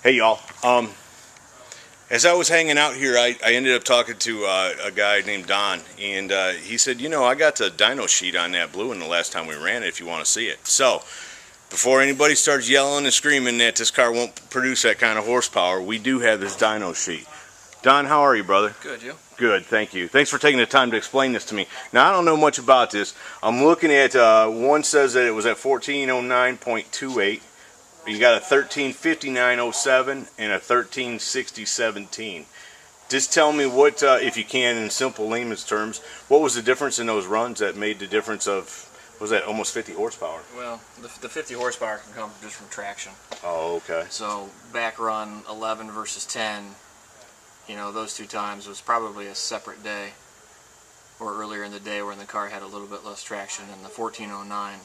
Hey y'all, as I was hanging out here, I ended up talking to a guy named Don, and he said, you know, I got the dyno sheet on that blue one the last time we ran it if you want to see it. So, before anybody starts yelling and screaming that this car won't produce that kind of horsepower, we do have this dyno sheet. Don, how are you, brother? Good, you? Good, thank you. Thanks for taking the time to explain this to me. Now, I don't know much about this. I'm looking at, one says that it was at 1409.28. You got a 1359.07 and a 1360.17. Just tell me what, if you can, in simple layman's terms, what was the difference in those runs that made the difference of, was that almost 50 horsepower? Well, the 50 horsepower can come just from traction. Oh, okay. So back run 11 versus 10, you know, those two times was probably a separate day, or earlier in the day when the car had a little bit less traction, and the 1409.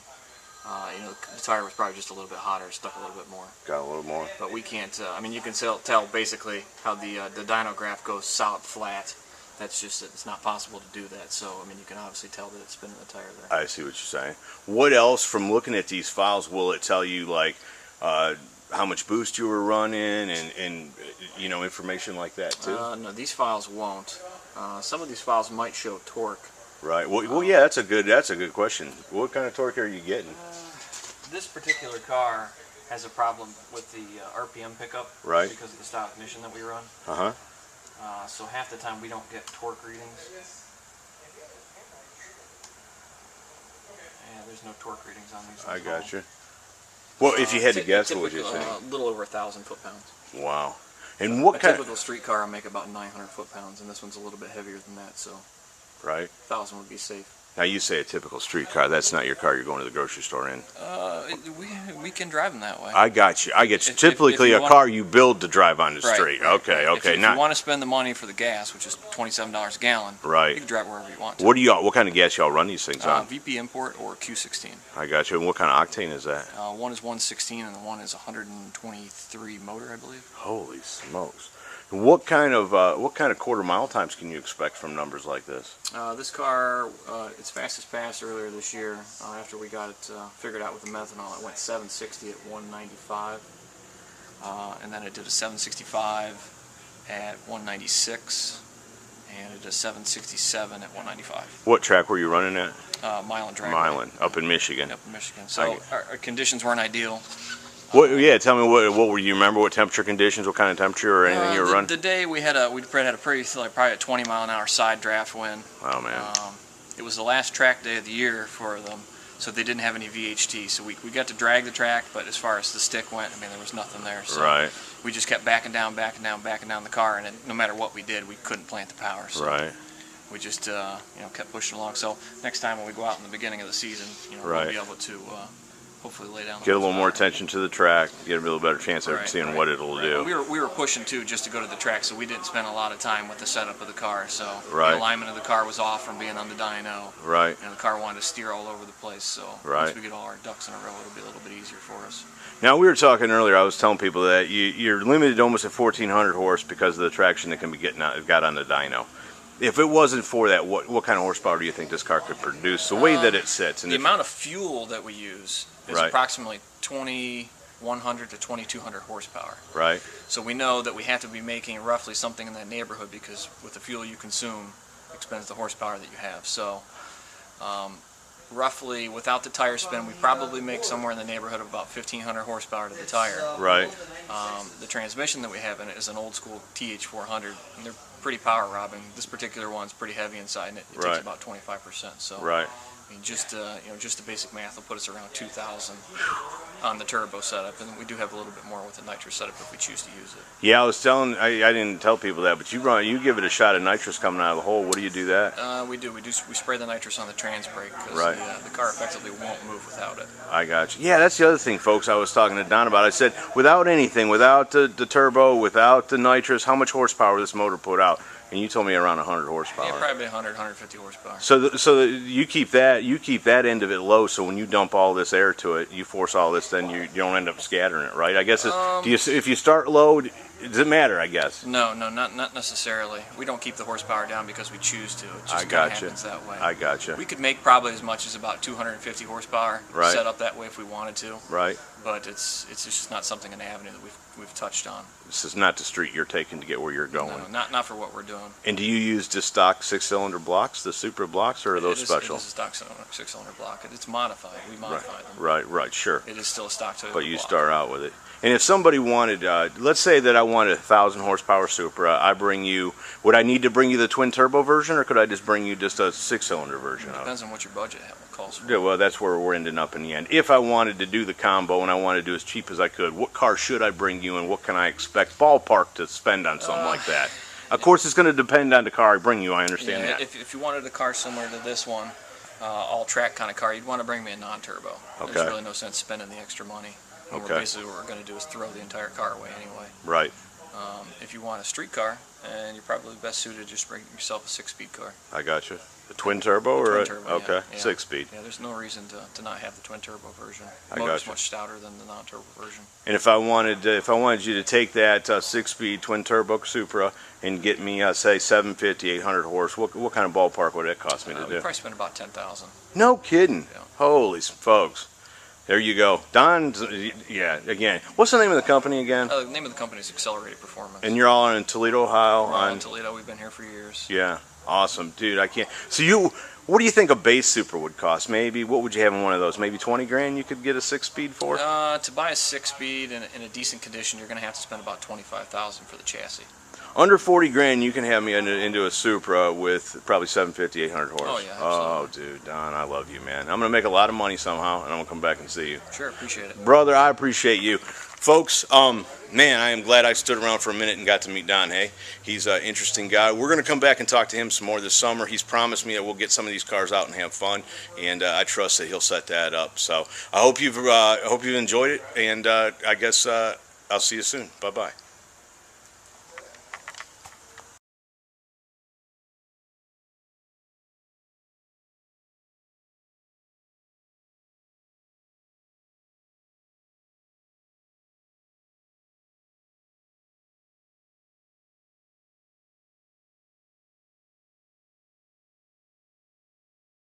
You know, the tire was probably just a little bit hotter, stuck a little bit more. Got a little more. But we can't, I mean, you can tell basically how the dyno graph goes solid flat. That's just, it's not possible to do that. So, I mean, you can obviously tell that it's spinning the tire there. I see what you're saying. What else, from looking at these files, will it tell you, like, how much boost you were running and you know, information like that, too? No, these files won't. Some of these files might show torque. Right. Well, yeah, that's a good question. What kind of torque are you getting? This particular car has a problem with the RPM pickup, right? Because of the stop ignition that we run. So half the time we don't get torque readings. Yeah, there's no torque readings on these. I got you. Well, if you had to guess, what would you say? A little over 1,000 foot-pounds. Wow. And what kind? A typical street car will make about 900 foot-pounds, and this one's a little bit heavier than that, so. Right. 1,000 would be safe. Now you say a typical street car. That's not your car you're going to the grocery store in. We can drive them that way. I got you. I get you. Typically a car you build to drive on the street. Right, okay, right. okay. If you want to spend the money for the gas, which is $27 a gallon, right, you can drive wherever you want to. What kind of gas y'all run these things on? VP import or Q16. I got you. And what kind of octane is that? One is 116 and the one is 123 motor, I believe. Holy smokes. What kind of quarter mile times can you expect from numbers like this? This car, its fastest pass earlier this year, after we got it figured out with the methanol, it went 760 at 195, and then it did a 765 at 196, and it did a 767 at 195. What track were you running at? Milan Dragway. Milan, up in Michigan. Up in Michigan. So our conditions weren't ideal. Yeah, tell me what were you remember? What temperature conditions? What kind of temperature or anything you were running? The day we had a pretty probably a 20-mile-an-hour side draft wind. Oh man! It was the last track day of the year for them, so they didn't have any VHT. So we got to drag the track, but as far as the stick went, I mean there was nothing there. So right. We just kept backing down the car, and no matter what we did, we couldn't plant the power. So right. We just you know, kept pushing along. So next time when we go out in the beginning of the season, you know, right, we'll be able to. Hopefully lay down. Get a little more attention to the track. Get a little better chance of seeing what it'll do. We were pushing too just to go to the track, so we didn't spend a lot of time with the setup of the car. So right, the alignment of the car was off from being on the dyno. Right. And the car wanted to steer all over the place. So right, once we get all our ducks in a row, it'll be a little bit easier for us. Now we were talking earlier. I was telling people that you're limited almost at 1,400 horse because of the traction that can be got on the dyno. If it wasn't for that, what kind of horsepower do you think this car could produce? The way that it sits. And the amount of fuel that we use is approximately 2,100 to 2,200 horsepower. Right. So we know that we have to be making roughly something in that neighborhood because with the fuel you consume, expends the horsepower that you have. So roughly, without the tire spin, we probably make somewhere in the neighborhood of about 1,500 horsepower to the tire. Right. The transmission that we have in it is an old school TH400, and they're pretty power robbing. This particular one's pretty heavy inside, and it takes about 25%. So right. I mean, just you know, just the basic math will put us around 2,000 on the turbo setup, and we do have a little bit more with the nitrous setup if we choose to use it. Yeah, I didn't tell people that, but you give it a shot of nitrous coming out of the hole. What do you do that? We spray the nitrous on the trans brake because the car effectively won't move without it. I got you. Yeah, that's the other thing, folks. I was talking to Don about. I said, without anything, without the turbo, without the nitrous, how much horsepower this motor put out? And you told me around 100 horsepower. Yeah, probably 100, 150 horsepower. So you keep that end of it low. So when you dump all this air to it, you force all this, then you don't end up scattering it, right? I guess if you start low, Does it matter, I guess? No, not necessarily. We don't keep the horsepower down because we choose to. It just I kind of gotcha. happens that way. I gotcha. We could make probably as much as about 250 horsepower Right. set up that way if we wanted to. Right. But it's just not something, an avenue that we've touched on. This is not the street you're taking to get where you're going. No, not for what we're doing. And do you use just stock 6-cylinder blocks, the Supra blocks, or are those special? It is a stock 6-cylinder block. It's modified. We modify them. Right, sure. It is still a stock Toyota But you block. start out with it. And if somebody wanted, let's say that I wanted a 1,000 horsepower Supra, I bring you, would I need to bring you the twin turbo version, or could I just bring you just a 6-cylinder version of it? Depends on what your budget calls for. Yeah, well, that's where we're ending up in the end. If I wanted to do the combo and I wanted to do as cheap as I could, what car should I bring you, and what can I expect ballpark to spend on something like that? Of course, it's going to depend on the car I bring you. I understand that. If you wanted a car similar to this one, all-track kind of car, you'd want to bring me a non-turbo. Okay. There's really no sense spending the extra money. And Okay. Basically, what we're going to do is throw the entire car away anyway. Right. If you want a street car, and you're probably best suited to just bring yourself a 6-speed car. I got you. The twin turbo or Twin turbo, okay, yeah. 6-speed. Yeah, there's no reason to not have the twin turbo version. I Motor's gotcha. much stouter than the non-turbo version. And if I wanted you to take that 6-speed twin turbo Supra and get me say 750, 800 horse, what kind of ballpark would that cost me to We'd do? probably spend about $10,000. No kidding. Yeah. Holy folks. There you go. Don's, yeah, again. What's the name of the company again? The name of the company is Accelerated Performance. And you're all in Toledo, Ohio? We're all in Toledo. We've been here for years. Yeah, awesome. Dude, I can't. So what do you think a base Supra would cost? Maybe, what would you have in one of those? Maybe 20 grand you could get a 6-speed for? To buy a 6-speed in a decent condition, you're going to have to spend about $25,000 for the chassis. Under 40 grand, you can have me into a Supra with probably 750, 800 horse. Oh, yeah, absolutely. Oh, dude, Don, I love you, man. I'm going to make a lot of money somehow, and I'm going to come back and see you. Sure, appreciate it. Brother, I appreciate you. Folks, man, I am glad I stood around for a minute and got to meet Don. Hey, he's an interesting guy. We're going to come back and talk to him some more this summer. He's promised me that we'll get some of these cars out and have fun, and I trust that he'll set that up. So I hope you've enjoyed it, and I guess I'll see you soon. Bye-bye.